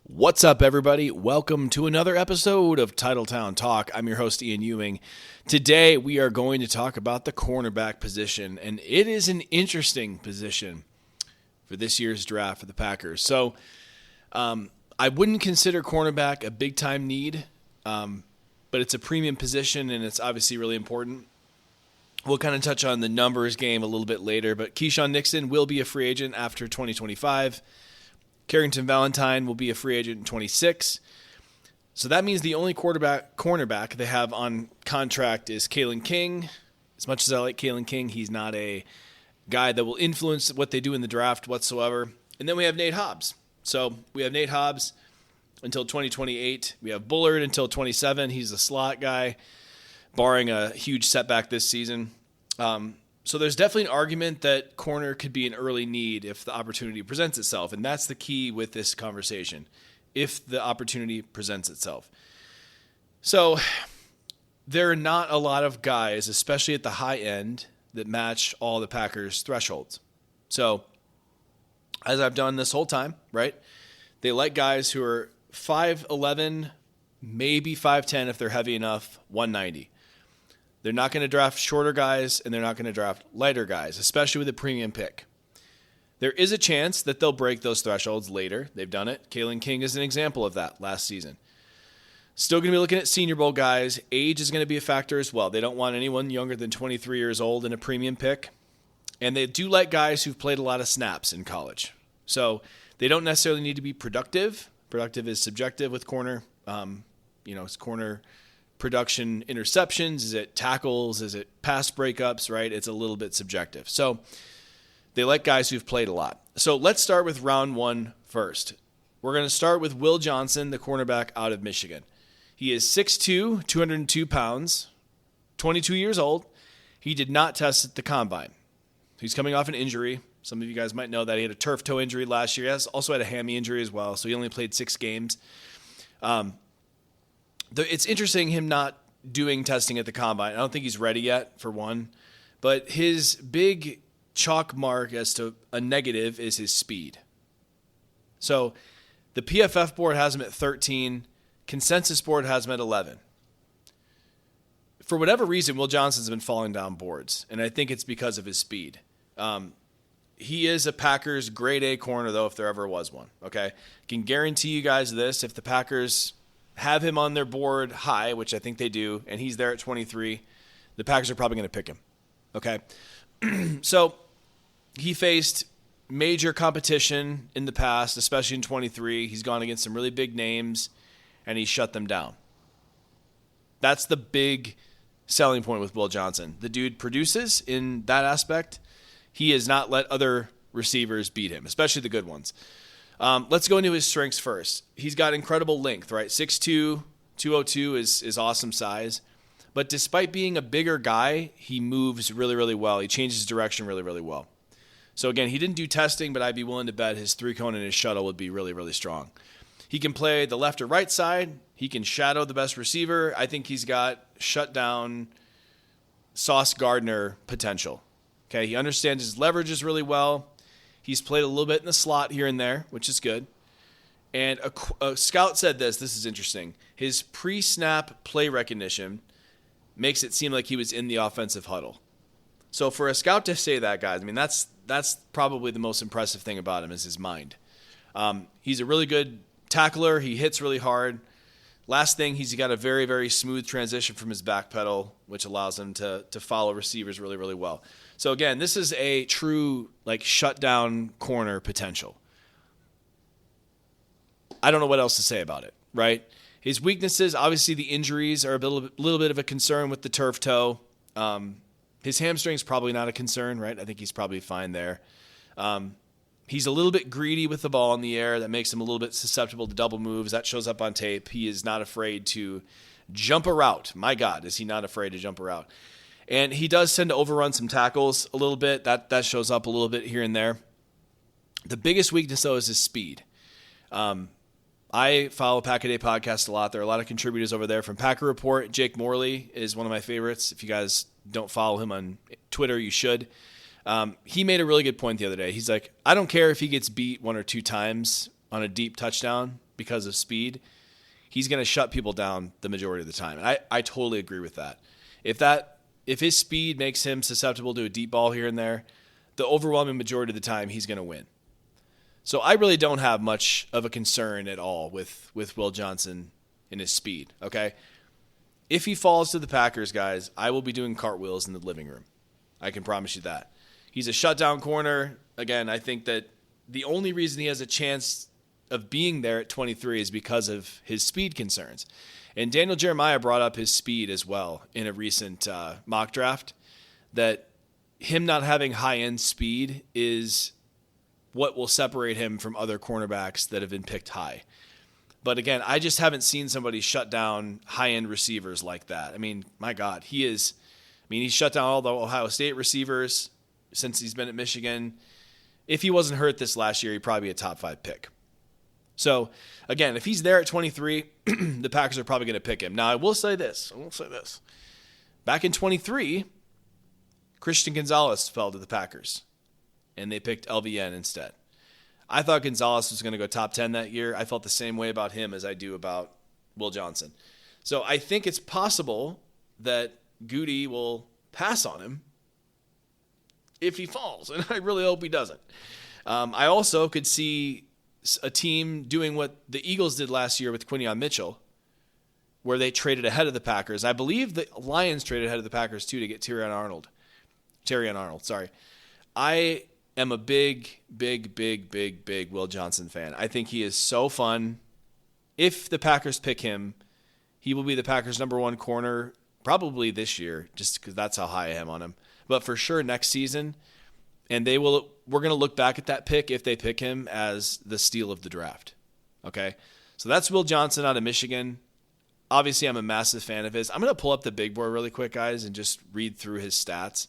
What's up, everybody? Welcome to another episode of Titletown Talk. I'm your host, Ian Ewing. Today, we are going to talk about the cornerback position, and it is an interesting position for this year's draft for the Packers. So, I wouldn't consider cornerback a big-time need, but it's a premium position, and it's obviously really important. We'll kind of touch on the numbers game a little bit later, but Keyshawn Nixon will be a free agent after 2025. Carrington Valentine will be a free agent in 26. So that means the only cornerback they have on contract is Kalen King. As much as I like Kalen King, he's not a guy that will influence what they do in the draft whatsoever. And then we have Nate Hobbs. So we have Nate Hobbs until 2028. We have Bullard until 27. He's a slot guy, barring a huge setback this season. So there's definitely an argument that corner could be an early need if the opportunity presents itself. And that's the key with this conversation, if the opportunity presents itself. So there are not a lot of guys, especially at the high end, that match all the Packers' thresholds. So as I've done this whole time, right, they like guys who are 5'11", maybe 5'10" if they're heavy enough, 190. They're not going to draft shorter guys, and they're not going to draft lighter guys, especially with a premium pick. There is a chance that they'll break those thresholds later. They've done it. Kalen King is an example of that last season. Still going to be looking at Senior Bowl guys. Age is going to be a factor as well. They don't want anyone younger than 23 years old in a premium pick. And they do like guys who've played a lot of snaps in college. So they don't necessarily need to be productive. Productive is subjective with corner. It's corner production interceptions? Is it tackles? Is it pass breakups, right? It's a little bit subjective. So they like guys who've played a lot. So let's start with round one first. We're going to start with Will Johnson, the cornerback out of Michigan. He is 6'2", 202 pounds, 22 years old. He did not test at the combine. He's coming off an injury. Some of you guys might know that he had a turf toe injury last year. He also had a hammy injury as well, so he only played 6 games. It's interesting him not doing testing at the combine. I don't think he's ready yet, for one. But his big chalk mark as to a negative is his speed. So the PFF board has him at 13. Consensus board has him at 11. For whatever reason, Will Johnson's been falling down boards, and I think it's because of his speed. He is a Packers grade A corner, though, if there ever was one. Okay, can guarantee you guys this: if the Packers have him on their board high, which I think they do, and he's there at 23, the Packers are probably going to pick him. Okay? So he faced major competition in the past, especially in 23. He's gone against some really big names, and he shut them down. That's the big selling point with Will Johnson. The dude produces in that aspect. He has not let other receivers beat him, especially the good ones. Let's go into his strengths first. He's got incredible length, right? 6'2", 202 is awesome size. But despite being a bigger guy, he moves really, really well. He changes direction really, really well. So again, he didn't do testing, but I'd be willing to bet his 3-cone and his shuttle would be really, really strong. He can play the left or right side. He can shadow the best receiver. I think he's got shutdown Sauce Gardner potential. Okay, he understands his leverages really well. He's played a little bit in the slot here and there, which is good. And a scout said this is interesting. His pre-snap play recognition makes it seem like he was in the offensive huddle. So for a scout to say that, guys, I mean, that's probably the most impressive thing about him is his mind. He's a really good tackler. He hits really hard. Last thing, he's got a very, very smooth transition from his back pedal, which allows him to follow receivers really, really well. So again, this is a true shutdown corner potential. I don't know what else to say about it, right? His weaknesses, obviously the injuries are a little bit of a concern with the turf toe. His hamstring's probably not a concern, right? I think he's probably fine there. He's a little bit greedy with the ball in the air. That makes him a little bit susceptible to double moves. That shows up on tape. He is not afraid to jump a route. My God, is he not afraid to jump a route? And he does tend to overrun some tackles a little bit. That shows up a little bit here and there. The biggest weakness, though, is his speed. I follow Pack-A-Day Podcast a lot. There are a lot of contributors over there from Packer Report. Jake Morley is one of my favorites. If you guys don't follow him on Twitter, you should. He made a really good point the other day. He's like, I don't care if he gets beat 1 or 2 times on a deep touchdown. because of speed, he's going to shut people down the majority of the time. And I totally agree with that. If his speed makes him susceptible to a deep ball here and there, the overwhelming majority of the time he's going to win. So I really don't have much of a concern at all with Will Johnson and his speed, okay? If he falls to the Packers, guys, I will be doing cartwheels in the living room. I can promise you that. He's a shutdown corner. Again, I think that the only reason he has a chance of being there at 23 is because of his speed concerns. And Daniel Jeremiah brought up his speed as well in a recent mock draft, that him not having high-end speed is what will separate him from other cornerbacks that have been picked high. But again, I just haven't seen somebody shut down high-end receivers like that. I mean, my God, he's shut down all the Ohio State receivers since he's been at Michigan. If he wasn't hurt this last year, he'd probably be a top 5 pick. So, again, if he's there at 23, the Packers are probably going to pick him. Now, I will say this. Back in 23, Christian Gonzalez fell to the Packers, and they picked LVN instead. I thought Gonzalez was going to go top 10 that year. I felt the same way about him as I do about Will Johnson. So I think it's possible that Goody will pass on him if he falls, and I really hope he doesn't. I also could see a team doing what the Eagles did last year with Quinyon Mitchell, where they traded ahead of the Packers. I believe the Lions traded ahead of the Packers too to get Terrion Arnold. I am a big Will Johnson fan. I think he is so fun. If the Packers pick him, he will be the Packers' number 1 corner probably this year, just because that's how high I am on him. But for sure next season, and we're going to look back at that pick if they pick him as the steal of the draft. Okay? So that's Will Johnson out of Michigan. Obviously, I'm a massive fan of his. I'm going to pull up the big board really quick, guys, and just read through his stats.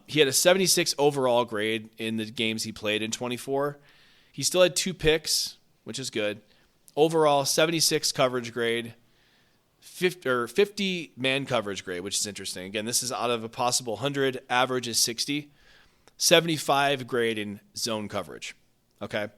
He had a 76 overall grade in the games he played in 24. He still had 2 picks, which is good. Overall, 76 coverage grade, 50 man coverage grade, which is interesting. Again, this is out of a possible 100. Average is 60. 75 grade in zone coverage. Okay?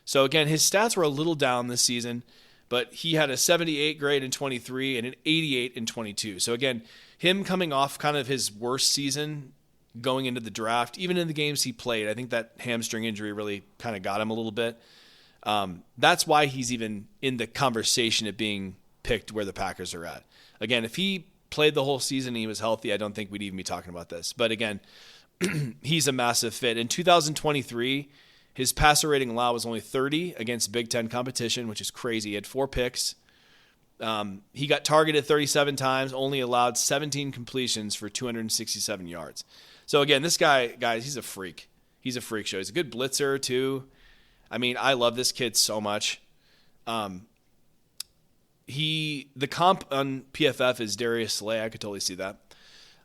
So again, his stats were a little down this season, but he had a 78 grade in 23 and an 88 in 22. So again, him coming off kind of his worst season going into the draft, even in the games he played, I think that hamstring injury really kind of got him a little bit. That's why he's even in the conversation of being picked where the Packers are at. Again, if he played the whole season and he was healthy, I don't think we'd even be talking about this. But again, he's a massive fit. In 2023, his passer rating allowed was only 30 against Big Ten competition, which is crazy. He had 4 picks. He got targeted 37 times, only allowed 17 completions for 267 yards. So again, this guy, guys, he's a freak. He's a freak show. He's a good blitzer too. I mean, I love this kid so much. The comp on PFF is Darius Slay. I could totally see that.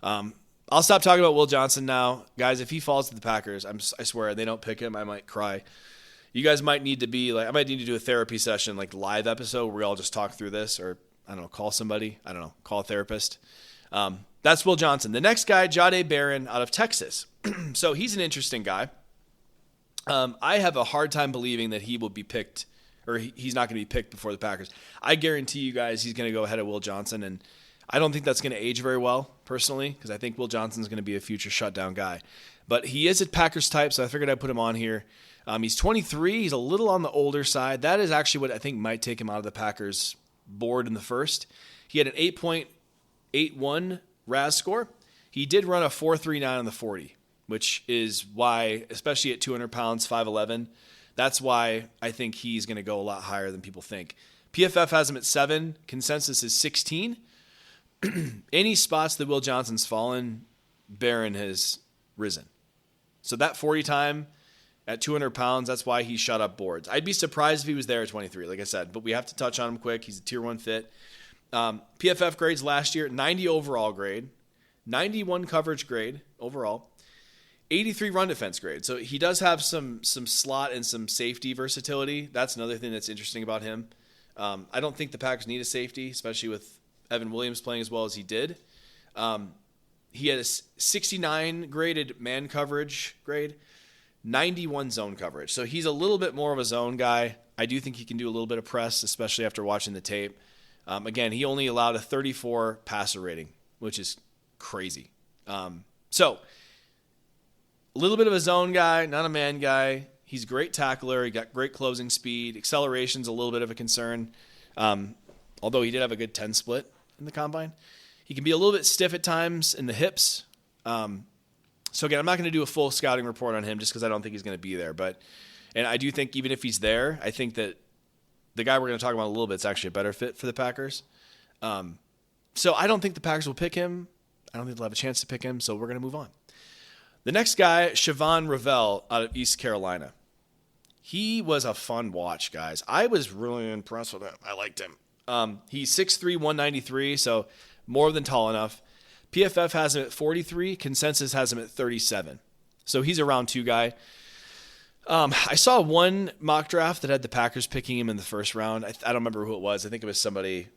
I'll stop talking about Will Johnson now. Guys, if he falls to the Packers, I swear, they don't pick him, I might cry. You guys might need to be like, I might need to do a therapy session, like live episode where we all just talk through this, or I don't know, call somebody. I don't know, call a therapist. That's Will Johnson. The next guy, Jahdae Barron out of Texas. So he's an interesting guy. I have a hard time believing that he will be picked, or he's not going to be picked before the Packers. I guarantee you guys he's going to go ahead of Will Johnson, and I don't think that's going to age very well, personally, because I think Will Johnson's going to be a future shutdown guy. But he is a Packers type, so I figured I'd put him on here. He's 23. He's a little on the older side. That is actually what I think might take him out of the Packers board in the first. He had an 8.81 RAS score. He did run a 4.39 on the 40, which is why, especially at 200 pounds, 5'11", that's why I think he's going to go a lot higher than people think. PFF has him at 7. Consensus is 16. Any spots that Will Johnson's fallen, Barron has risen. So that 40 time at 200 pounds, that's why he shut up boards. I'd be surprised if he was there at 23, like I said, but we have to touch on him quick. He's a tier 1 fit. PFF grades last year, 90 overall grade, 91 coverage grade overall, 83 run defense grade. So he does have some slot and some safety versatility. That's another thing that's interesting about him. I don't think the Packers need a safety, especially with Evan Williams playing as well as he did. He had a 69 graded man coverage grade, 91 zone coverage. So he's a little bit more of a zone guy. I do think he can do a little bit of press, especially after watching the tape. Again, he only allowed a 34 passer rating, which is crazy. So, a little bit of a zone guy, not a man guy. He's a great tackler. He got great closing speed. Acceleration's a little bit of a concern, although he did have a good 10 split in the combine. He can be a little bit stiff at times in the hips. So again, I'm not going to do a full scouting report on him just because I don't think he's going to be there. And I do think even if he's there, I think that the guy we're going to talk about in a little bit is actually a better fit for the Packers. So I don't think the Packers will pick him. I don't think they'll have a chance to pick him, so we're going to move on. The next guy, Siobhan Ravel out of East Carolina. He was a fun watch, guys. I was really impressed with him. I liked him. He's 6'3", 193, so more than tall enough. PFF has him at 43. Consensus has him at 37. So he's a round 2 guy. I saw one mock draft that had the Packers picking him in the first round. I don't remember who it was. I think it was somebody,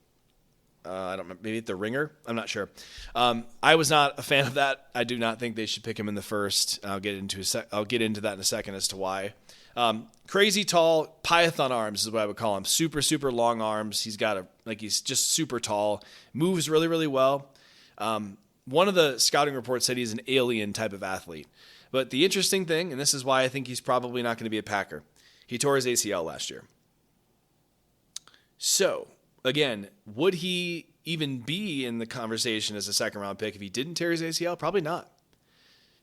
I don't remember, maybe The Ringer. I'm not sure. I was not a fan of that. I do not think they should pick him in the first. I'll get into that in a second as to why. Crazy tall, python arms is what I would call him. Super, super long arms. He's just super tall. Moves really, really well. One of the scouting reports said he's an alien type of athlete. But the interesting thing, and this is why I think he's probably not going to be a Packer, he tore his ACL last year. So, again, would he even be in the conversation as a second-round pick if he didn't tear his ACL? Probably not.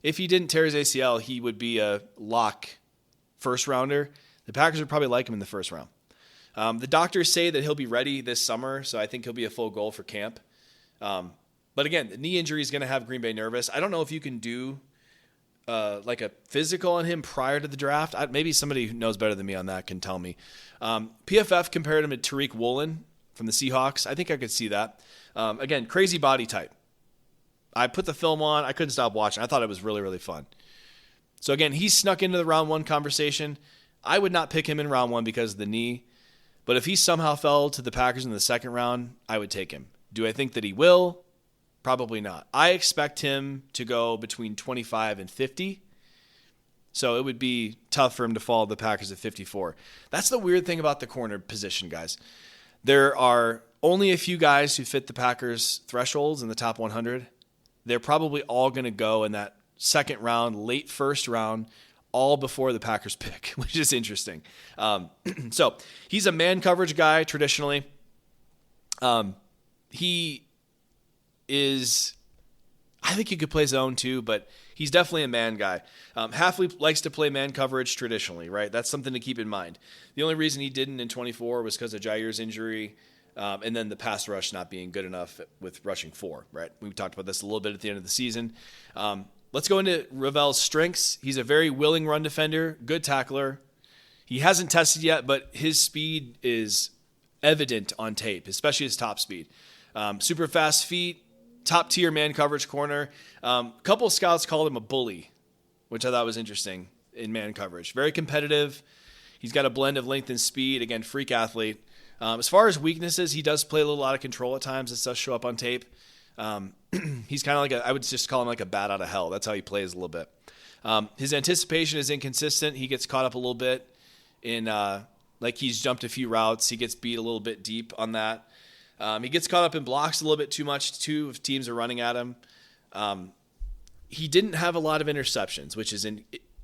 If he didn't tear his ACL, he would be a lock first-rounder. The Packers would probably like him in the first round. The doctors say that he'll be ready this summer, so I think he'll be a full goal for camp. But again, the knee injury is going to have Green Bay nervous. I don't know if you can do like a physical on him prior to the draft. Maybe somebody who knows better than me on that can tell me. PFF compared him to Tariq Woolen from the Seahawks. I think I could see that. Again, crazy body type. I put the film on. I couldn't stop watching. I thought it was really, really fun. So again, he snuck into the round 1 conversation. I would not pick him in round 1 because of the knee. But if he somehow fell to the Packers in the second round, I would take him. Do I think that he will? Probably not. I expect him to go between 25 and 50. So it would be tough for him to fall to the Packers at 54. That's the weird thing about the corner position, guys. There are only a few guys who fit the Packers' thresholds in the top 100. They're probably all going to go in that second round, late first round, all before the Packers pick, which is interesting. So he's a man coverage guy traditionally. He is, I think he could play zone too, but he's definitely a man guy. Halfley likes to play man coverage traditionally, right? That's something to keep in mind. The only reason he didn't in 24 was because of Jair's injury, and then the pass rush not being good enough with rushing 4, right? We talked about this a little bit at the end of the season. Let's go into Ravel's strengths. He's a very willing run defender, good tackler. He hasn't tested yet, but his speed is evident on tape, especially his top speed. Super fast feet, top tier man coverage corner. Couple of scouts called him a bully, which I thought was interesting in man coverage. Very competitive. He's got a blend of length and speed. Again, freak athlete. As far as weaknesses, he does play a little out of control at times. It does show up on tape. He's kind of like I would just call him like a bat out of hell. That's how he plays a little bit. His anticipation is inconsistent. He gets caught up a little bit in, like he's jumped a few routes. He gets beat a little bit deep on that. He gets caught up in blocks a little bit too much, too, if teams are running at him. He didn't have a lot of interceptions, which is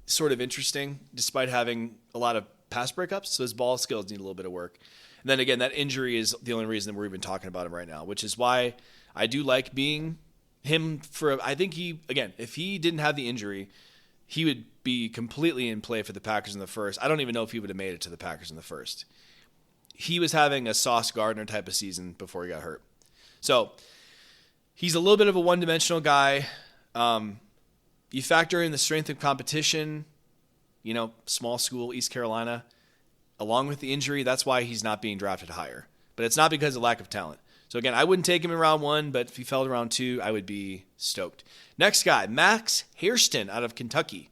sort of interesting, despite having a lot of pass breakups. So his ball skills need a little bit of work. And then again, that injury is the only reason that we're even talking about him right now, which is why I do like being him I think if he didn't have the injury, he would be completely in play for the Packers in the first. I don't even know if he would have made it to the Packers in the first. He was having a Sauce Gardner type of season before he got hurt. So he's a little bit of a one-dimensional guy. You factor in the strength of competition, small school, East Carolina, along with the injury, that's why he's not being drafted higher. But it's not because of lack of talent. So again, I wouldn't take him in round 1, but if he fell to round 2, I would be stoked. Next guy, Max Hairston out of Kentucky.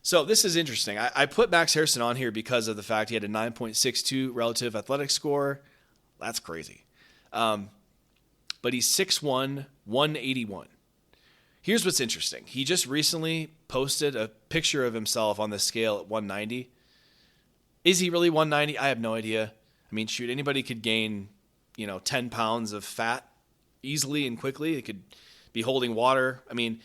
So this is interesting. I put Max Hairston on here because of the fact he had a 9.62 relative athletic score. That's crazy. But he's 6'1", 181. Here's what's interesting. He just recently posted a picture of himself on the scale at 190. Is he really 190? I have no idea. I mean, shoot, anybody could gain, 10 pounds of fat easily and quickly. It could be holding water. I mean,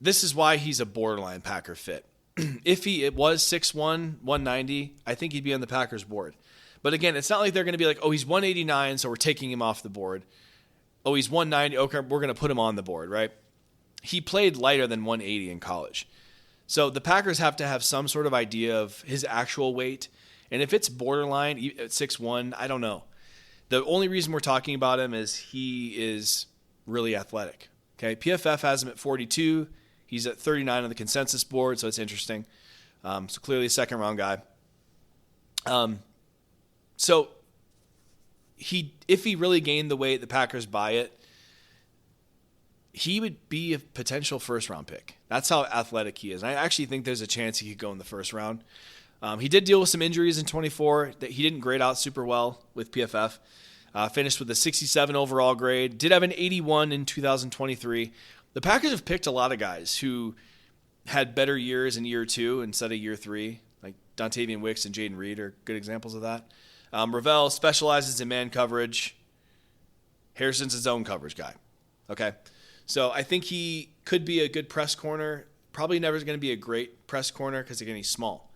this is why he's a borderline Packer fit. If it was 6'1", 190, I think he'd be on the Packers board. But again, it's not like they're going to be like, oh, he's 189, so we're taking him off the board. Oh, he's 190, okay, we're going to put him on the board, right? He played lighter than 180 in college. So the Packers have to have some sort of idea of his actual weight. And if it's borderline at 6'1", I don't know. The only reason we're talking about him is he is really athletic. Okay, PFF has him at 42. He's at 39 on the consensus board, so it's interesting. So clearly a second-round guy. So if he really gained the weight, the Packers buy it, he would be a potential first-round pick. That's how athletic he is. And I actually think there's a chance he could go in the first round. He did deal with some injuries in 24. That he didn't grade out super well with PFF. Finished with a 67 overall grade. Did have an 81 in 2023. The Packers have picked a lot of guys who had better years in year 2 instead of year 3. Like Dontavian Wicks and Jaden Reed are good examples of that. Ravel specializes in man coverage. Harrison's his own coverage guy. Okay. So I think he could be a good press corner. Probably never going to be a great press corner because, again, he's small.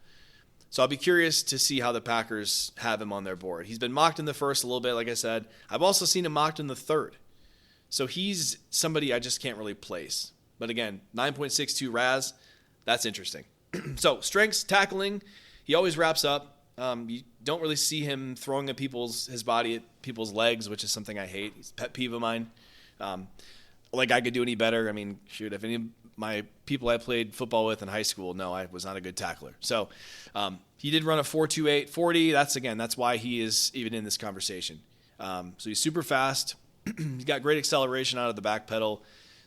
So I'll be curious to see how the Packers have him on their board. He's been mocked in the first a little bit, like I said. I've also seen him mocked in the third. So he's somebody I just can't really place. But again, 9.62 RAS, that's interesting. So strengths, tackling, he always wraps up. You don't really see him throwing at his body at people's legs, which is something I hate. It's a pet peeve of mine. Like I could do any better. I mean, shoot, if any of my people I played football with in high school, no, I was not a good tackler. So he did run a 4.28 40. That's why he is even in this conversation. So he's super fast. He's got great acceleration out of the back pedal.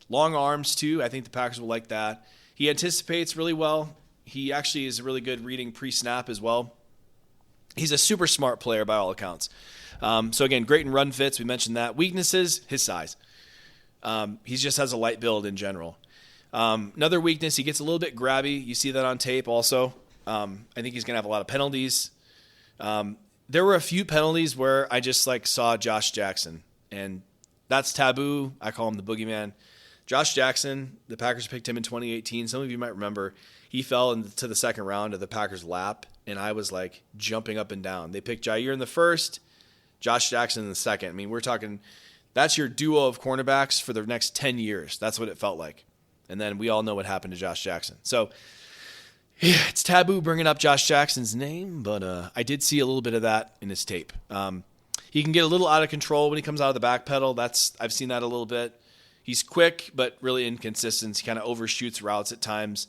Long arms, too. I think the Packers will like that. He anticipates really well. He actually is really good reading pre-snap as well. He's a super smart player by all accounts. So, again, great in run fits. We mentioned that. Weaknesses, his size. He just has a light build in general. Another weakness, he gets a little bit grabby. You see that on tape also. I think he's going to have a lot of penalties. There were a few penalties where I just saw Josh Jackson. And that's taboo. I call him the boogeyman. Josh Jackson, the Packers picked him in 2018. Some of you might remember he fell into the second round of the Packers' lap, and I was jumping up and down. They picked Jair in the first, Josh Jackson in the second. I mean, we're talking that's your duo of cornerbacks for the next 10 years. That's what it felt like. And then we all know what happened to Josh Jackson. So yeah, it's taboo bringing up Josh Jackson's name, but I did see a little bit of that in his tape. He can get a little out of control when he comes out of the back pedal. I've seen that a little bit. He's quick, but really inconsistent. He kind of overshoots routes at times.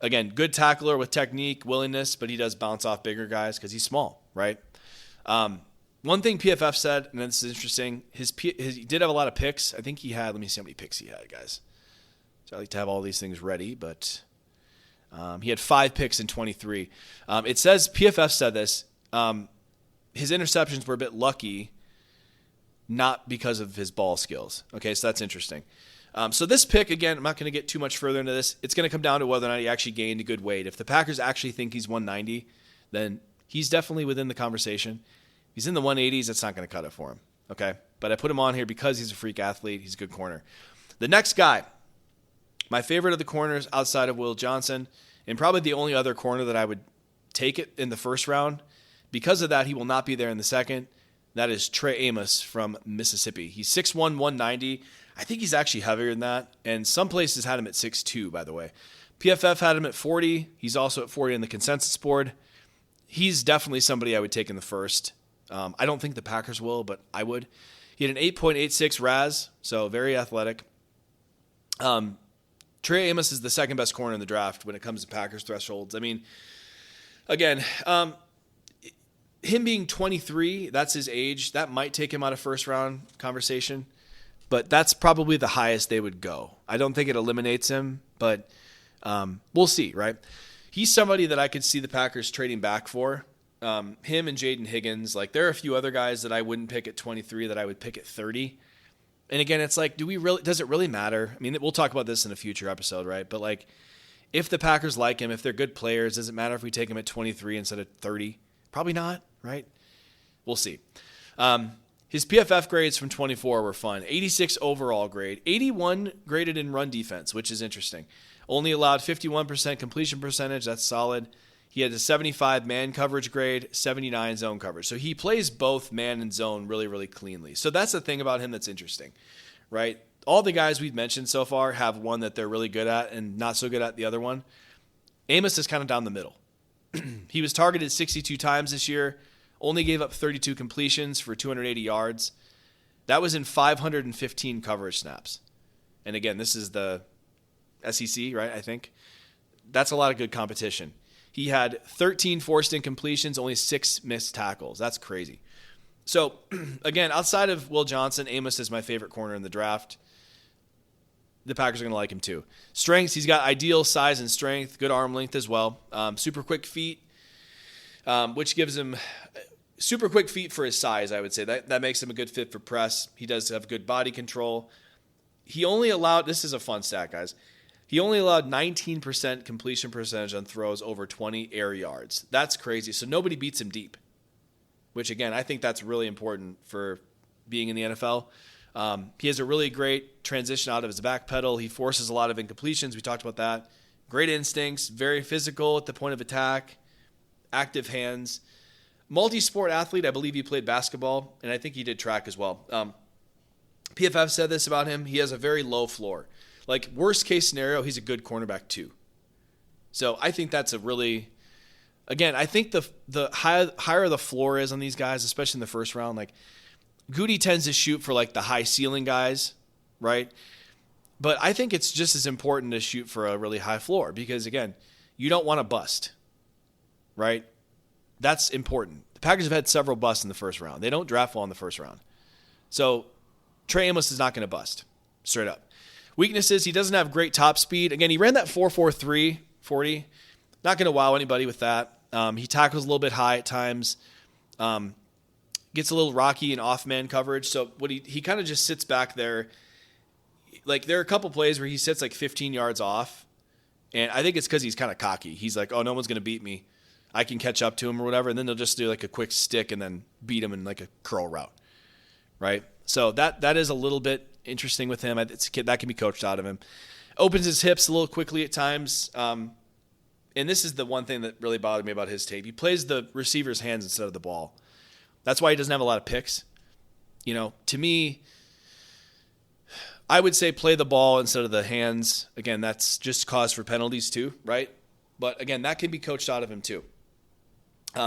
Again, good tackler with technique, willingness, but he does bounce off bigger guys because he's small, right? One thing PFF said, and this is interesting, he did have a lot of picks. I think he had, let me see how many picks he had, guys. So I like to have all these things ready, but he had 5 picks in 23. It says, PFF said this, his interceptions were a bit lucky, not because of his ball skills. Okay, so that's interesting. So this pick, again, I'm not going to get too much further into this. It's going to come down to whether or not he actually gained a good weight. If the Packers actually think he's 190, then he's definitely within the conversation. If he's in the 180s, it's not going to cut it for him. Okay, but I put him on here because he's a freak athlete. He's a good corner. The next guy, my favorite of the corners outside of Will Johnson, and probably the only other corner that I would take it in the first round. Because of that, he will not be there in the second. That is Trey Amos from Mississippi. He's 6'1", 190. I think he's actually heavier than that. And some places had him at 6'2", by the way. PFF had him at 40. He's also at 40 on the consensus board. He's definitely somebody I would take in the first. I don't think the Packers will, but I would. He had an 8.86 RAS, so very athletic. Trey Amos is the second best corner in the draft when it comes to Packers thresholds. I mean, again, him being 23, that's his age. That might take him out of first round conversation, but that's probably the highest they would go. I don't think it eliminates him, but we'll see, right? He's somebody that I could see the Packers trading back for. Him and Jaden Higgins. There are a few other guys that I wouldn't pick at 23 that I would pick at 30. And again, it's does it really matter? I mean, we'll talk about this in a future episode, right? But if the Packers like him, if they're good players, does it matter if we take him at 23 instead of 30? Probably not, right? We'll see. His PFF grades from 24 were fun. 86 overall grade, 81 graded in run defense, which is interesting. Only allowed 51% completion percentage. That's solid. He had a 75 man coverage grade, 79 zone coverage. So he plays both man and zone really, really cleanly. So that's the thing about him that's interesting, right? All the guys we've mentioned so far have one that they're really good at and not so good at the other one. Amos is kind of down the middle. He was targeted 62 times this year, only gave up 32 completions for 280 yards. That was in 515 coverage snaps. And again, this is the SEC, right, I think. That's a lot of good competition. He had 13 forced incompletions, only 6 missed tackles. That's crazy. So, again, outside of Will Johnson, Amos is my favorite corner in the draft. The Packers are going to like him too. Strengths, he's got ideal size and strength, good arm length as well. Super quick feet, which gives him super quick feet for his size, I would say. That makes him a good fit for press. He does have good body control. He only allowed, this is a fun stat, guys. He only allowed 19% completion percentage on throws over 20 air yards. That's crazy. So nobody beats him deep, which, again, I think that's really important for being in the NFL. He has a really great transition out of his back pedal. He forces a lot of incompletions. We talked about that. Great instincts, very physical at the point of attack, active hands. Multi-sport athlete. I believe he played basketball, and I think he did track as well. PFF said this about him. He has a very low floor. Like, worst case scenario, he's a good cornerback too. So I think that's a really, again, I think the higher the floor is on these guys, especially in the first round, like Goody tends to shoot for like the high ceiling guys, right? But I think it's just as important to shoot for a really high floor because, again, you don't want to bust, right? That's important. The Packers have had several busts in the first round. They don't draft well in the first round. So Trey Amos is not going to bust, straight up. Weaknesses, he doesn't have great top speed. Again, he ran that 4.43 40. Not going to wow anybody with that. He tackles a little bit high at times. Gets a little rocky in off-man coverage. So what he kind of just sits back there. Like, there are a couple plays where he sits like 15 yards off. And I think it's because he's kind of cocky. He's like, oh, no one's going to beat me. I can catch up to him or whatever. And then they'll just do like a quick stick and then beat him in like a curl route. Right? So that is a little bit interesting with him. It's a kid that can be coached out of him. Opens his hips a little quickly at times. And this is the one thing that really bothered me about his tape. He plays the receiver's hands instead of the ball. That's why he doesn't have a lot of picks. You know, to me, I would say play the ball instead of the hands. Again, that's just cause for penalties too, right? But again, that can be coached out of him too.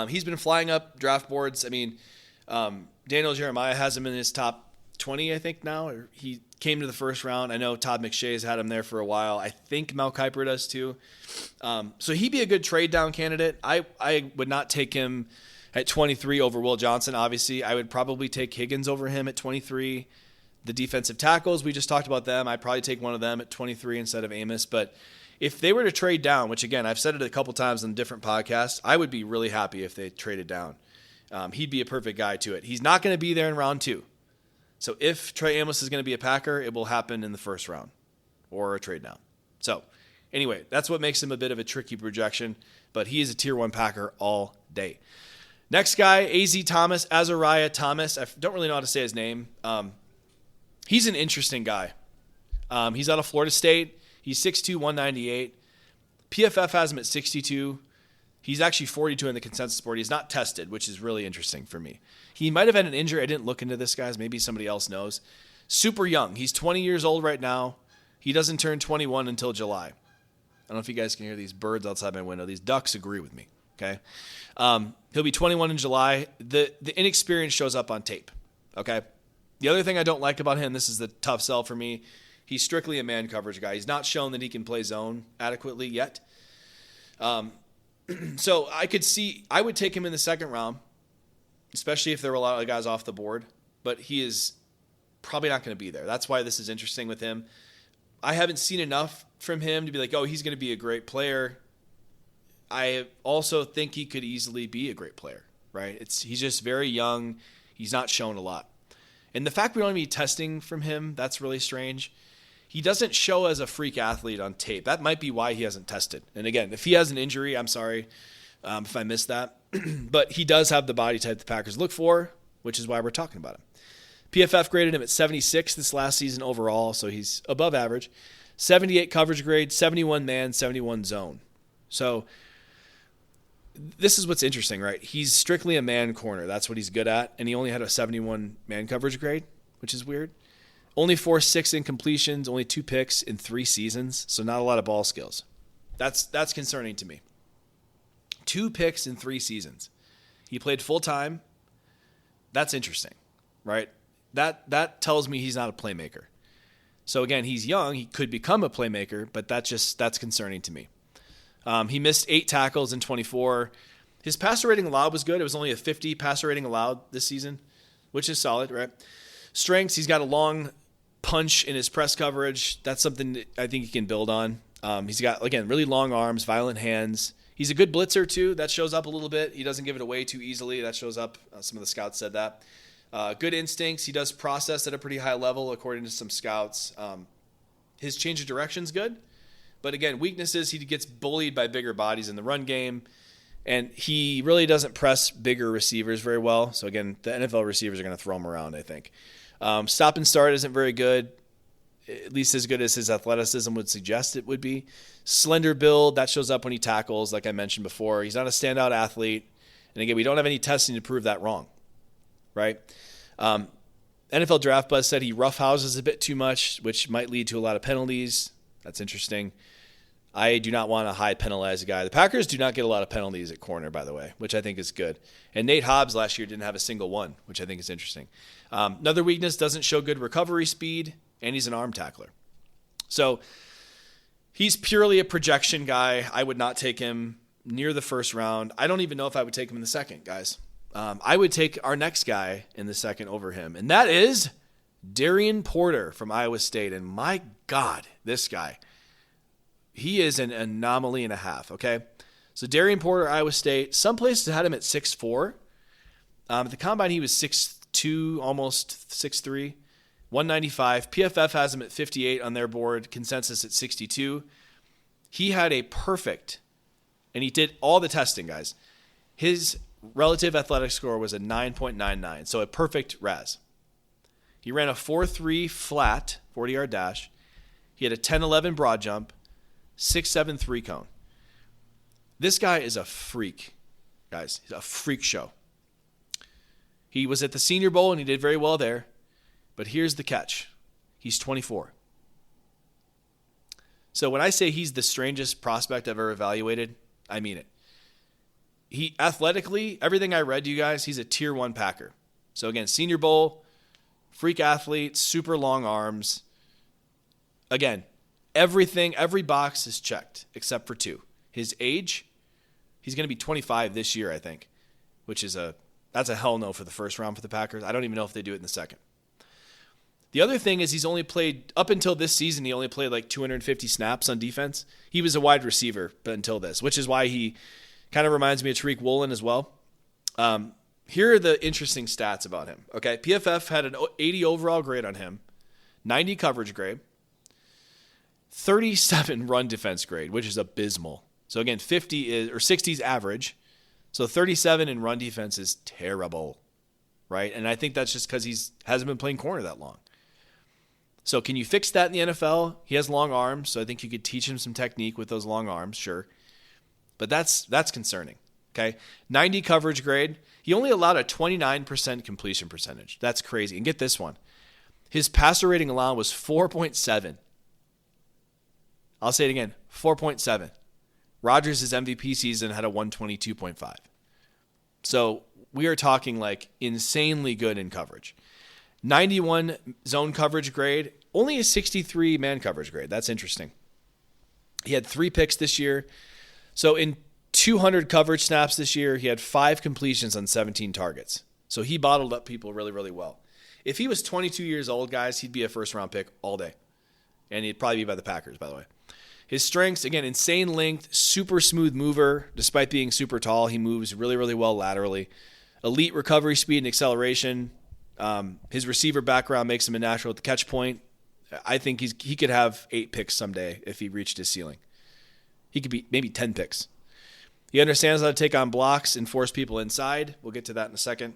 He's been flying up draft boards. I mean, Daniel Jeremiah has him in his top 20, I think now. He came to the first round. I know Todd McShay's had him there for a while. I think Mel Kiper does too. So he'd be a good trade down candidate. I would not take him at 23 over Will Johnson, obviously. I would probably take Higgins over him at 23. The defensive tackles, we just talked about them. I'd probably take one of them at 23 instead of Amos. But if they were to trade down, which, again, I've said it a couple times on different podcasts, I would be really happy if they traded down. He'd be a perfect guy to it. He's not going to be there in round 2. So if Trey Amos is going to be a Packer, it will happen in the first round or a trade down. So anyway, that's what makes him a bit of a tricky projection, but he is a tier 1 Packer all day. Next guy, Azariah Thomas. I don't really know how to say his name. He's an interesting guy. He's out of Florida State. He's 6'2", 198. PFF has him at 62. He's actually 42 in the consensus board. He's not tested, which is really interesting for me. He might have had an injury. I didn't look into this, guys. Maybe somebody else knows. Super young. He's 20 years old right now. He doesn't turn 21 until July. I don't know if you guys can hear these birds outside my window. These ducks agree with me, okay? He'll be 21 in July. The inexperience shows up on tape, okay? The other thing I don't like about him, this is the tough sell for me, he's strictly a man coverage guy. He's not shown that he can play zone adequately yet. So I would take him in the second round, especially if there were a lot of guys off the board, but he is probably not going to be there. That's why this is interesting with him. I haven't seen enough from him to be like, oh, he's going to be a great player. I also think he could easily be a great player, right? He's just very young. He's not shown a lot. And the fact we don't have any testing from him, that's really strange. he doesn't show as a freak athlete on tape. That might be why he hasn't tested. And again, if he has an injury, I'm sorry if I missed that. But he does have the body type the Packers look for, which is why we're talking about him. PFF graded him at 76 this last season overall, so he's above average. 78 coverage grade, 71 man, 71 zone. So this is what's interesting, right? He's strictly a man corner. That's what he's good at. And he only had a 71 man coverage grade, which is weird. Only 4.6 incompletions, only 2 picks in 3 seasons. So not a lot of ball skills. That's concerning to me. 2 picks in 3 seasons. He played full time. That's interesting, right? That tells me he's not a playmaker. So again, he's young. He could become a playmaker, but that's concerning to me. He missed 8 tackles in 24. His passer rating allowed was good. It was only a 50 passer rating allowed this season, which is solid, right? Strengths, he's got a long punch in his press coverage. That's something that I think he can build on. He's got, again, really long arms, violent hands. He's a good blitzer, too. That shows up a little bit. He doesn't give it away too easily. That shows up. Some of the scouts said that. Good instincts. He does process at a pretty high level, according to some scouts. His change of direction's good. But again, weaknesses, he gets bullied by bigger bodies in the run game. And he really doesn't press bigger receivers very well. So again, the NFL receivers are going to throw him around, I think. Stop and start isn't very good, at least as good as his athleticism would suggest it would be. Slender build, that shows up when he tackles, like I mentioned before. He's not a standout athlete. And again, we don't have any testing to prove that wrong, right? NFL Draft Buzz said he roughhouses a bit too much, which might lead to a lot of penalties. That's interesting. I do not want to high penalize a guy. The Packers do not get a lot of penalties at corner, by the way, which I think is good. And Nate Hobbs last year didn't have a single one, which I think is interesting. Another weakness, doesn't show good recovery speed, and he's an arm tackler. So he's purely a projection guy. I would not take him near the first round. I don't even know if I would take him in the second, guys. I would take our next guy in the second over him, and that is Darian Porter from Iowa State. And my God, this guy. He is an anomaly and a half, okay? So Darian Porter, Iowa State. Some places had him at 6'4". At the Combine, he was 6'2", almost 6'3", 195. PFF has him at 58 on their board, consensus at 62. He had a perfect, and he did all the testing, guys. His relative athletic score was a 9.99, so a perfect RAS. He ran a 4.3 flat, 40-yard dash. He had a 10.11 broad jump. 6'7" 3-cone. This guy is a freak, guys. He's a freak show. He was at the Senior Bowl, and he did very well there. But here's the catch. He's 24. So when I say he's the strangest prospect I've ever evaluated, I mean it. He athletically, everything I read to you guys, he's a Tier 1 Packer. So again, Senior Bowl, freak athlete, super long arms. Again, everything, every box is checked except for 2. His age, he's going to be 25 this year, I think, which is that's a hell no for the first round for the Packers. I don't even know if they do it in the second. The other thing is he's only played, up until this season, he only played like 250 snaps on defense. He was a wide receiver until this, which is why he kind of reminds me of Tariq Woolen as well. Here are the interesting stats about him. Okay, PFF had an 80 overall grade on him, 90 coverage grade, 37 run defense grade, which is abysmal. So again, 60 is average. So 37 in run defense is terrible, right? And I think that's just because he hasn't been playing corner that long. So can you fix that in the NFL? He has long arms, so I think you could teach him some technique with those long arms, sure. But that's concerning, okay? 90 coverage grade. He only allowed a 29% completion percentage. That's crazy. And get this one. His passer rating allowed was 4.7. I'll say it again, 4.7. Rodgers' MVP season had a 122.5. So we are talking like insanely good in coverage. 91 zone coverage grade, only a 63 man coverage grade. That's interesting. He had 3 picks this year. So in 200 coverage snaps this year, he had 5 completions on 17 targets. So he bottled up people really, really well. If he was 22 years old, guys, he'd be a first-round pick all day. And he'd probably be by the Packers, by the way. His strengths, again, insane length, super smooth mover. Despite being super tall, he moves really, really well laterally. Elite recovery speed and acceleration. His receiver background makes him a natural at the catch point. I think he could have 8 picks someday if he reached his ceiling. He could be maybe 10 picks. He understands how to take on blocks and force people inside. We'll get to that in a second.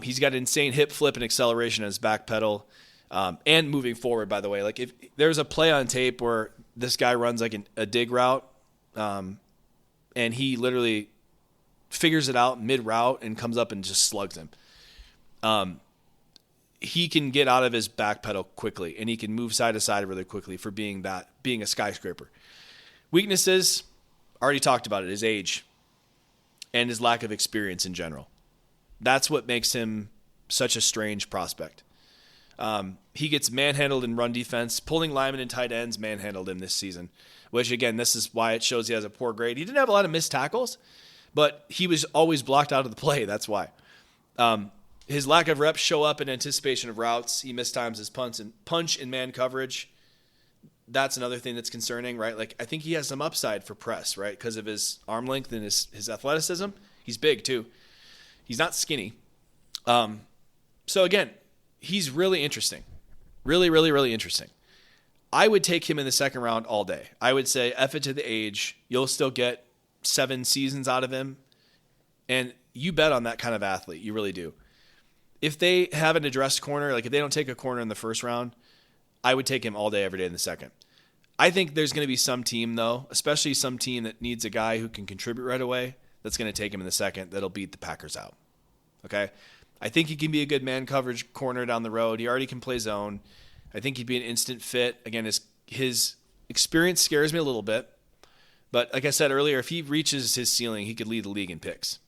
He's got insane hip flip and acceleration on his back pedal, and moving forward, by the way. Like if there's a play on tape where this guy runs like a dig route, and he literally figures it out mid-route and comes up and just slugs him. He can get out of his back pedal quickly, and he can move side to side really quickly for being a skyscraper. Weaknesses, already talked about it, his age and his lack of experience in general. That's what makes him such a strange prospect. He gets manhandled in run defense. Pulling linemen and tight ends manhandled him this season, which, again, this is why it shows he has a poor grade. He didn't have a lot of missed tackles, but he was always blocked out of the play. That's why. His lack of reps show up in anticipation of routes. He mistimes his punch in man coverage. That's another thing that's concerning, right? Like, I think he has some upside for press, right? Because of his arm length and his athleticism. He's big, too. He's not skinny. So, again, he's really interesting. Really, really, really interesting. I would take him in the second round all day. I would say F it to the age. You'll still get 7 seasons out of him. And you bet on that kind of athlete. You really do. If they have an addressed corner, like if they don't take a corner in the first round, I would take him all day, every day in the second. I think there's going to be some team, though, especially some team that needs a guy who can contribute right away, that's going to take him in the second, that'll beat the Packers out. Okay? I think he can be a good man coverage corner down the road. He already can play zone. I think he'd be an instant fit. Again, his experience scares me a little bit. But like I said earlier, if he reaches his ceiling, he could lead the league in picks.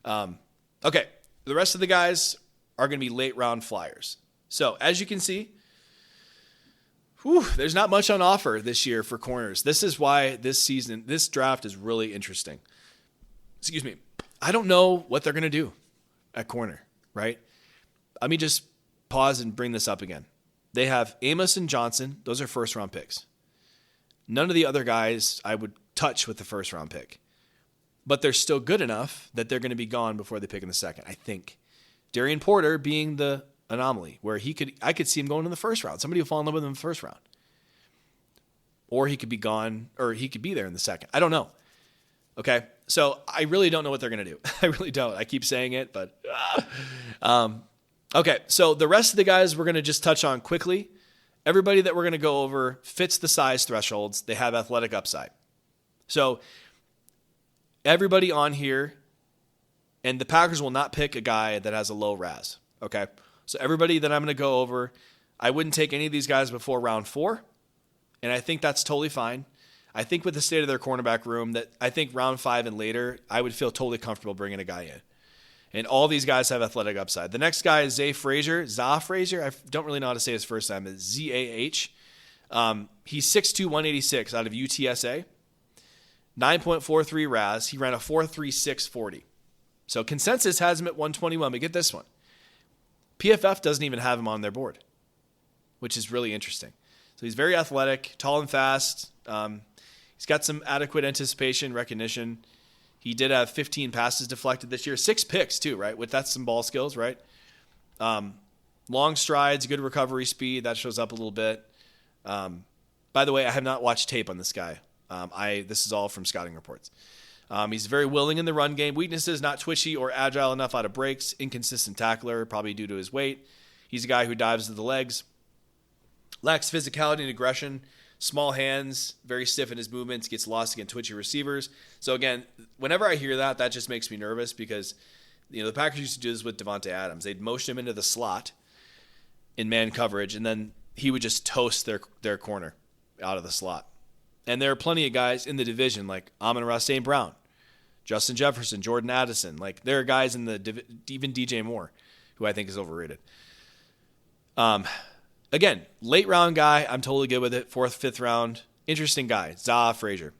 Okay, the rest of the guys are going to be late round flyers. So as you can see, there's not much on offer this year for corners. This is why this draft is really interesting. Excuse me. I don't know what they're going to do at corner, right? Let me just pause and bring this up again. They have Amos and Johnson. Those are first round picks. None of the other guys I would touch with the first round pick. But they're still good enough that they're going to be gone before they pick in the second, I think. Darian Porter being the anomaly, where I could see him going in the first round. Somebody will fall in love with him in the first round. Or he could be gone, or he could be there in the second. I don't know. Okay? So I really don't know what they're going to do. I really don't. I keep saying it, but... Okay, so the rest of the guys we're going to just touch on quickly. Everybody that we're going to go over fits the size thresholds. They have athletic upside. So everybody on here, and the Packers will not pick a guy that has a low RAS. Okay? So everybody that I'm going to go over, I wouldn't take any of these guys before round 4, and I think that's totally fine. I think with the state of their cornerback room, that I think round 5 and later, I would feel totally comfortable bringing a guy in. And all these guys have athletic upside. The next guy is Zah Frazier. I don't really know how to say his first name. It's Z-A-H. He's 6'2", 186 out of UTSA. 9.43 RAS. He ran a 4.36 40. So consensus has him at 121, but get this one. PFF doesn't even have him on their board, which is really interesting. So he's very athletic, tall and fast. He's got some adequate anticipation, recognition. He did have 15 passes deflected this year. 6 picks, too, right? That's some ball skills, right? Long strides, good recovery speed. That shows up a little bit. By the way, I have not watched tape on this guy. This is all from scouting reports. He's very willing in the run game. Weaknesses, not twitchy or agile enough out of breaks. Inconsistent tackler, probably due to his weight. He's a guy who dives to the legs. Lacks physicality and aggression. Small hands, very stiff in his movements, gets lost against twitchy receivers. So again, whenever I hear that just makes me nervous because the Packers used to do this with Devontae Adams. They'd motion him into the slot in man coverage, and then he would just toast their corner out of the slot. And there are plenty of guys in the division like Amon-Ra St. Brown, Justin Jefferson, Jordan Addison. Like there are guys in even DJ Moore, who I think is overrated. Again, late round guy, I'm totally good with it. 4th, 5th round. Interesting guy, Zah Frazier.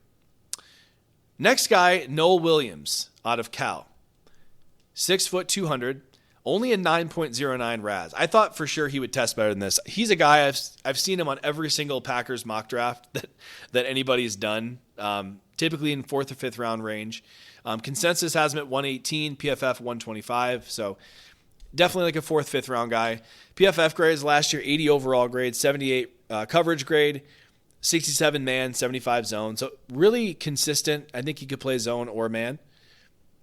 Next guy, Noel Williams out of Cal. 6 foot 200, only a 9.09 RAS. I thought for sure he would test better than this. He's a guy, I've seen him on every single Packers mock draft that anybody's done, typically in 4th or 5th round range. Consensus has him at 118, PFF 125, so definitely like a 4th, 5th round guy. PFF grades last year, 80 overall grade, 78 coverage grade, 67 man, 75 zone. So really consistent. I think he could play zone or man.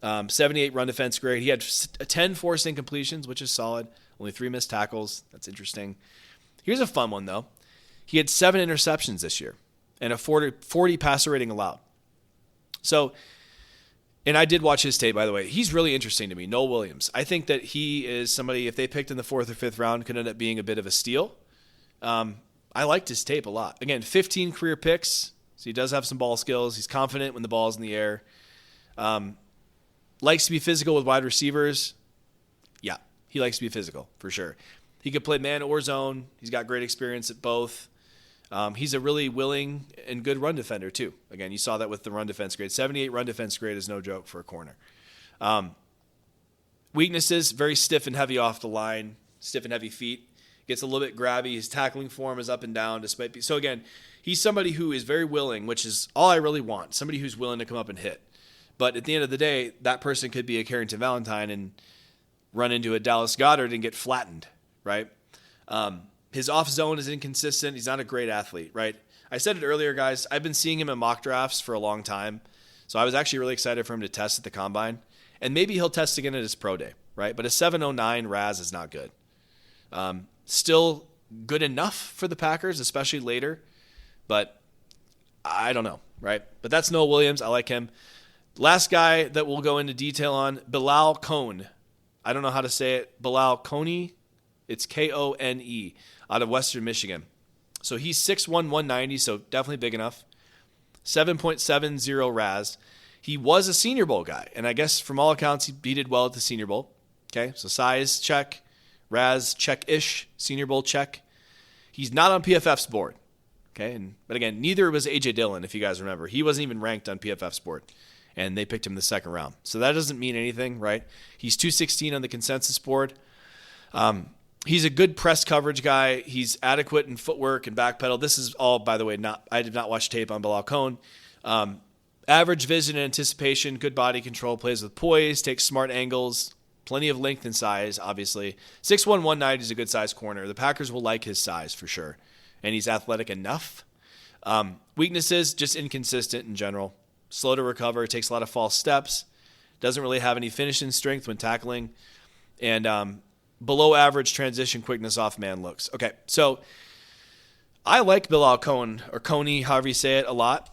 78 run defense grade. He had 10 forced incompletions, which is solid. Only 3 missed tackles. That's interesting. Here's a fun one, though. He had 7 interceptions this year and a 40 passer rating allowed. So, and I did watch his tape, by the way. He's really interesting to me, Noel Williams. I think that he is somebody, if they picked in the 4th or 5th round, could end up being a bit of a steal. I liked his tape a lot. Again, 15 career picks, so he does have some ball skills. He's confident when the ball is in the air. Likes to be physical with wide receivers. Yeah, he likes to be physical, for sure. He could play man or zone. He's got great experience at both. He's a really willing and good run defender, too. Again, you saw that with the run defense grade. 78 run defense grade is no joke for a corner. Weaknesses, very stiff and heavy off the line, stiff and heavy feet. Gets a little bit grabby. His tackling form is up and down. So, again, he's somebody who is very willing, which is all I really want, somebody who's willing to come up and hit. But at the end of the day, that person could be a Carrington Valentine and run into a Dallas Goedert and get flattened, right? His off zone is inconsistent. He's not a great athlete, right? I said it earlier, guys. I've been seeing him in mock drafts for a long time. So I was actually really excited for him to test at the combine. And maybe he'll test again at his pro day, right? But a 7.09 RAS is not good. Still good enough for the Packers, especially later. But I don't know, right? But that's Noel Williams. I like him. Last guy that we'll go into detail on, Bilal Cone. I don't know how to say it. Bilal Cone. It's Kone, out of Western Michigan. So he's 6'1", 190, so definitely big enough. 7.70 RAS. He was a Senior Bowl guy, and I guess from all accounts he did well at the Senior Bowl. Okay, so size, check. RAS, check-ish. Senior Bowl, check. He's not on PFF's board. Okay, but again, neither was A.J. Dillon, if you guys remember. He wasn't even ranked on PFF's board, and they picked him in the 2nd round. So that doesn't mean anything, right? He's 216 on the consensus board. He's a good press coverage guy. He's adequate in footwork and back pedal. This is all, by the way, I did not watch tape on Bilal Cone. Average vision and anticipation, good body control, plays with poise, takes smart angles, plenty of length and size, obviously. 6'1", 190 is a good size corner. The Packers will like his size for sure. And he's athletic enough. Weaknesses, just inconsistent in general. Slow to recover, takes a lot of false steps. Doesn't really have any finishing strength when tackling. And below average transition quickness off man looks. Okay, so I like Bilal Cone, or Coney, however you say it, a lot.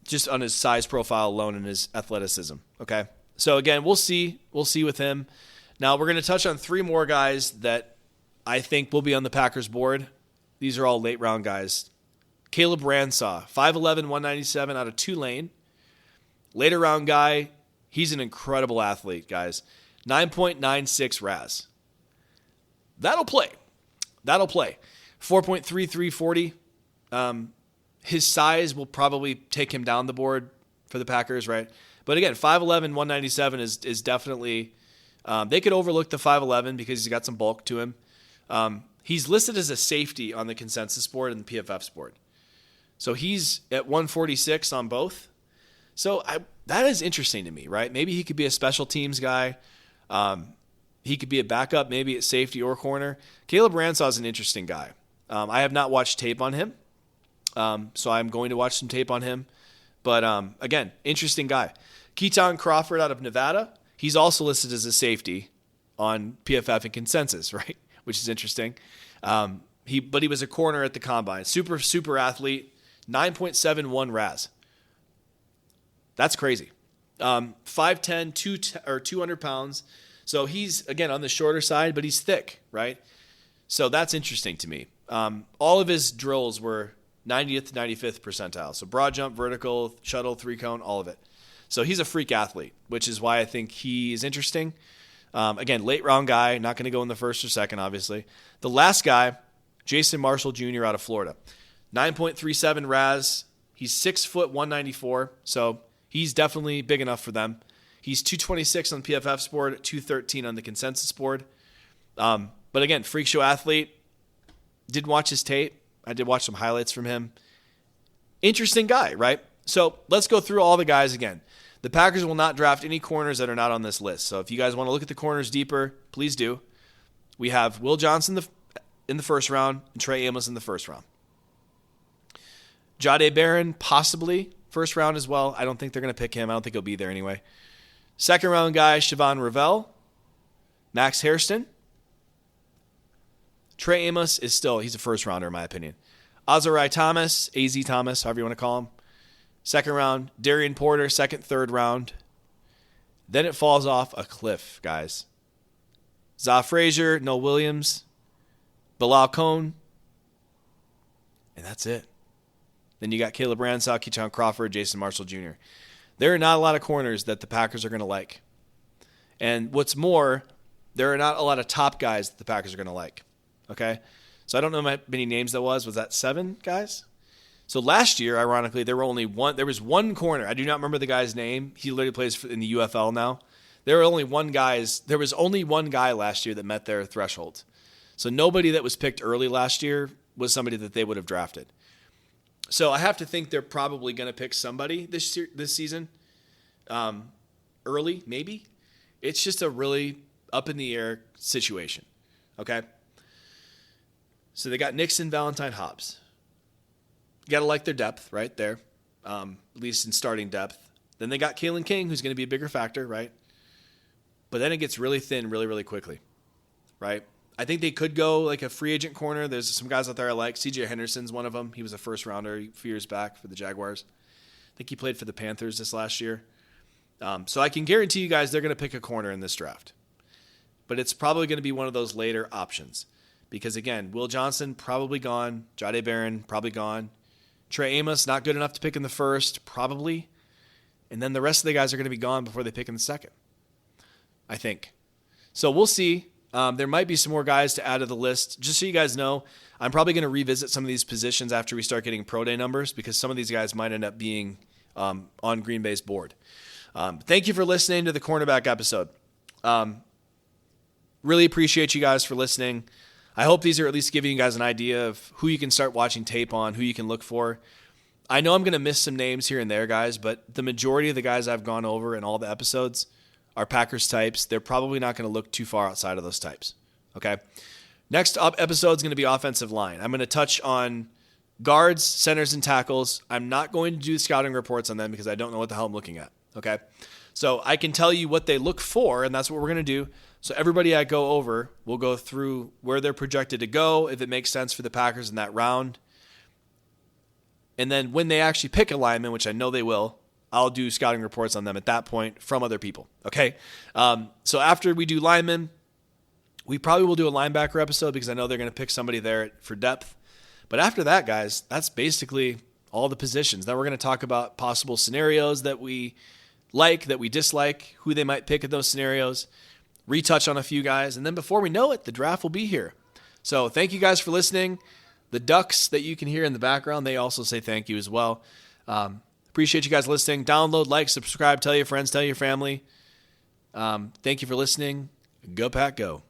Just on his size profile alone and his athleticism. Okay, so again, we'll see with him. Now we're going to touch on 3 more guys that I think will be on the Packers board. These are all late round guys. Caleb Ransaw, 5'11", 197 out of Tulane. Later round guy. He's an incredible athlete, guys. 9.96 RAS. That'll play. 4.33 40. His size will probably take him down the board for the Packers, right? But again, 5'11", 197 is definitely they could overlook the 5'11 because he's got some bulk to him. He's listed as a safety on the consensus board and the PFF's board. So he's at 146 on both. So that is interesting to me, right? Maybe he could be a special teams guy. He could be a backup, maybe at safety or corner. Caleb Ransaw is an interesting guy. I have not watched tape on him, so I'm going to watch some tape on him. But again, interesting guy. Keaton Crawford out of Nevada. He's also listed as a safety on PFF and consensus, right? Which is interesting. He was a corner at the combine. Super athlete. 9.71 RAS. That's crazy. 5'10", 200 pounds. So he's, again, on the shorter side, but he's thick, right? So that's interesting to me. All of his drills were 90th to 95th percentile. So broad jump, vertical, shuttle, 3-cone, all of it. So he's a freak athlete, which is why I think he is interesting. Again, late round guy, not going to go in the 1st or 2nd, obviously. The last guy, Jason Marshall Jr. out of Florida. 9.37 RAS. He's 6 foot 194, so he's definitely big enough for them. He's 226 on PFF's board, 213 on the consensus board. But again, freak show athlete. Didn't watch his tape. I did watch some highlights from him. Interesting guy, right? So let's go through all the guys again. The Packers will not draft any corners that are not on this list. So if you guys want to look at the corners deeper, please do. We have Will Johnson in the first round and Trey Amos in the first round. Jahdae Barron, possibly first round as well. I don't think they're going to pick him. I don't think he'll be there anyway. Second round guy, Siobhan Ravel. Max Hairston. Trey Amos is still, he's a first rounder in my opinion. Azarai Thomas, AZ Thomas, however you want to call him. Second round, Darian Porter, second, third round. Then it falls off a cliff, guys. Za Frazier, Noel Williams, Bilal Cohn, and that's it. Then you got Caleb Ransaw, Keaton Crawford, Jason Marshall Jr. There are not a lot of corners that the Packers are going to like. And what's more, there are not a lot of top guys that the Packers are going to like. Okay? So I don't know how many names that was. Was that 7 guys? So last year, ironically, there was one corner. I do not remember the guy's name. He literally plays in the UFL now. There was only one guy last year that met their threshold. So nobody that was picked early last year was somebody that they would have drafted. So I have to think they're probably going to pick somebody this season, early maybe. It's just a really up in the air situation. Okay. So they got Nixon, Valentine, Hobbs. You got to like their depth right there, at least in starting depth. Then they got Kalen King, who's going to be a bigger factor, right? But then it gets really thin really, really quickly, right? I think they could go like a free agent corner. There's some guys out there I like. CJ Henderson's one of them. He was a first rounder a few years back for the Jaguars. I think he played for the Panthers this last year. So I can guarantee you guys they're going to pick a corner in this draft. But it's probably going to be one of those later options. Because, again, Will Johnson probably gone. Jahdae Barron probably gone. Trey Amos not good enough to pick in the first, probably. And then the rest of the guys are going to be gone before they pick in the second, I think. So we'll see. There might be some more guys to add to the list. Just so you guys know, I'm probably going to revisit some of these positions after we start getting pro day numbers because some of these guys might end up being on Green Bay's board. Thank you for listening to the cornerback episode. Really appreciate you guys for listening. I hope these are at least giving you guys an idea of who you can start watching tape on, who you can look for. I know I'm going to miss some names here and there, guys, but the majority of the guys I've gone over in all the episodes are Packers types. They're probably not going to look too far outside of those types. Okay. Next up episode is going to be offensive line. I'm going to touch on guards, centers, and tackles. I'm not going to do scouting reports on them because I don't know what the hell I'm looking at. Okay. So I can tell you what they look for, and that's what we're going to do. So everybody I go over will go through where they're projected to go, if it makes sense for the Packers in that round. And then when they actually pick a lineman, which I know they will, I'll do scouting reports on them at that point from other people. Okay. So after we do linemen, we probably will do a linebacker episode because I know they're going to pick somebody there for depth. But after that, guys, that's basically all the positions. Then we're going to talk about possible scenarios that we like, that we dislike, who they might pick in those scenarios, retouch on a few guys. And then before we know it, the draft will be here. So thank you guys for listening. The ducks that you can hear in the background, they also say thank you as well. Appreciate you guys listening. Download, like, subscribe, tell your friends, tell your family. Thank you for listening. Go Pack, go.